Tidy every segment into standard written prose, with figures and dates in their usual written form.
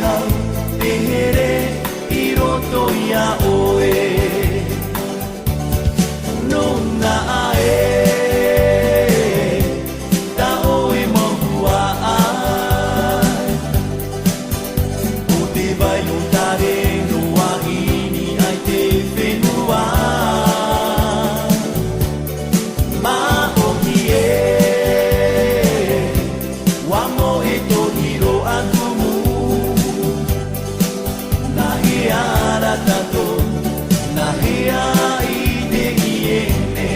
hau te here I roto ia oe no na ae ta oe mohua ai o te vai o tare no ahini ai te whenua ma o ki e wa mo e to hiro atu mu na hea ara tato na hea I te iene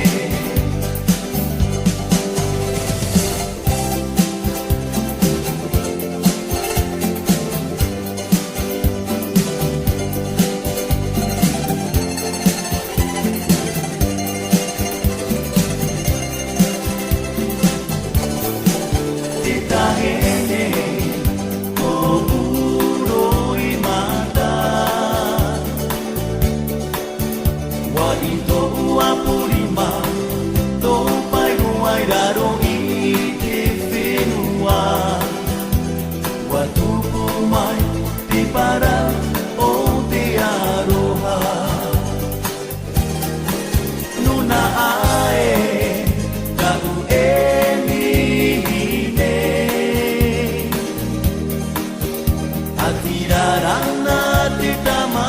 te tahene o uro I mata wa I tō ua purima tō pai ruai raro I te whenua wa tupu mai te para o te aroha nuna ae ka u e mihine atirarana te tama